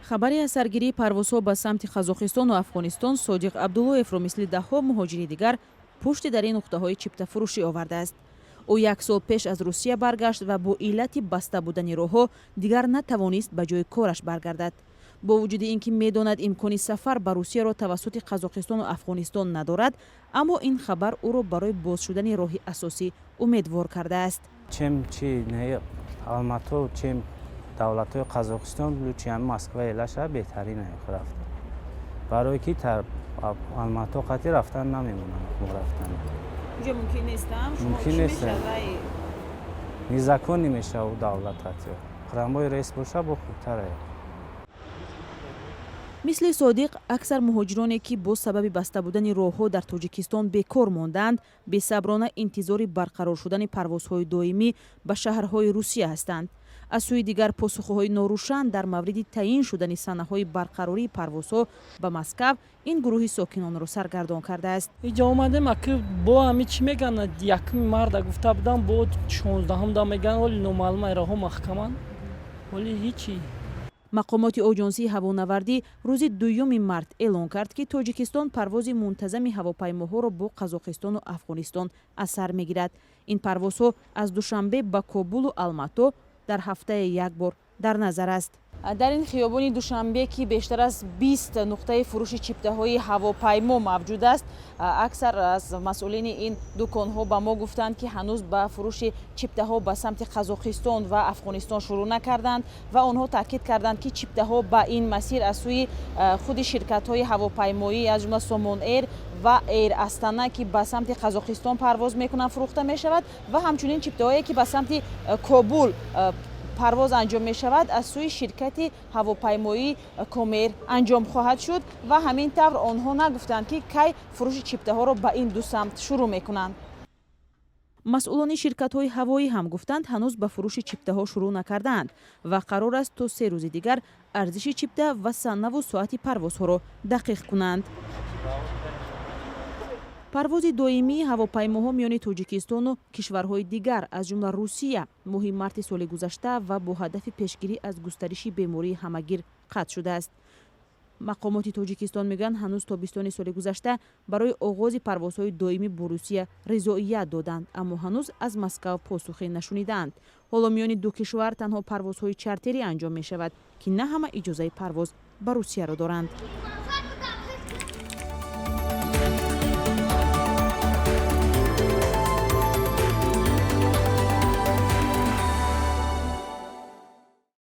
хабари аз саргирии парвозҳо ба самти Қазоқистону Афғонистон Содиқ Абдуллоевро мисли даҳҳо муҳоҷири дигар пушти дар ин нуқтаҳои чиптафурӯшӣ овардааст. ӯ 1 сол пеш аз Русия баргашт ва бо иллати баста будани роҳҳо дигар натавонист ба ҷои кораш баргардад. бо вуҷуди ин ки медонад имкони сафар ба Русияро тавассути Қазоқистону Афғонистон надорад, аммо ин хабар ӯро барои боз шудани роҳи асосӣ умедвор кардааст. давлатҳои Қазоқистон лучиан Москва элаша беҳтарин рафта. Барои ки алмато қати рафтан намемонанд. Ҷо мумкин нестам? Мумкин нест. Незаконӣ мешавад давлат қати. Қирамои рейс боша бо хубтаре. мисли Содиқ аксар муҳоҷироне ки бо сабаби баста будани роҳҳо дар Тоҷикистон бекор монданд, бесаброна интизори барқарор шудани парвозҳои доимӣ ба шаҳрҳои Русия ҳастанд. аз сӯи дигар посухҳои норӯшан дар мавриди таъин шудани санаҳои барқарории парвозҳо ба Москав ин гурӯҳи сокинонро саргардон кардааст. иҷо омадем аки бо ҳами чӣ мегӯянд, якми марда гуфта будам, бо 16-ҳамда мегӯянд, оли номаълума раҳо маҳкаманд, оли ҳичи. мақомоти оҷонсии ҳавонавардӣ рӯзи 2 март эълон кард ки Тоҷикистон парвози мунтазами ҳавопаймоҳоро бо Қазоқистону Афғонистон аз сар мегирад. ин парвозҳо аз душанбе ба Кобулу Алмато дар ҳафтае як бор дар назар аст. дар ин хиёбони душанбе ки бештар аз 20 нуқтаи фурӯши чиптаҳои ҳавопаймо мавҷуд аст, аксар аз масъулини ин дуконҳо ба мо гуфтанд ки ҳанӯз ба фурӯши чиптаҳо ба самти Қазоқистон ва Афғонистон шурӯъ накарданд ва онҳо таъкид карданд ки чиптаҳо ба ин масир аз сӯи худи ширкатҳои ҳавопаймоӣ аз ҷумла Somon Air ва Air Astana ки ба самти Қазоқистон парвоз мекунанд фурӯхта мешавад ва ҳамчунин чиптаҳое ки ба самти Кобул парвоз анҷом мешавад аз сӯи ширкати ҳавопаймоии Комер анҷом хоҳад шуд ва ҳамин тавр онҳо нагуфтанд ки кай фурӯши чиптаҳоро ба ин ду самт шурӯъ мекунанд. масъулони ширкатҳои ҳавоӣ ҳам гуфтанд ҳанӯз ба фурӯши чиптаҳо шурӯъ накардаанд ва қарор аст то 3 рӯзи дигар арзиши чипта ва санаву соати парвозҳоро дақиқ кунанд. парвози доимии ҳавопаймоҳо миёни Тоҷикистону кишварҳои дигар аз ҷумла Русия моҳи марти соли гузашта ва бо ҳадафи пешгирӣ аз густариши бемории ҳамагир қатъ шудааст. мақомоти Тоҷикистон мегӯянд ҳанӯз тобистони соли гузашта барои оғози парвозҳои доимӣ бо Русия ризоият доданд, аммо ҳанӯз аз Москав посухе нашунидаанд. ҳоло миёни ду кишвар танҳо парвозҳои чартерӣ анҷом мешавад ки на ҳама иҷозаи парвоз ба Русияро доранд.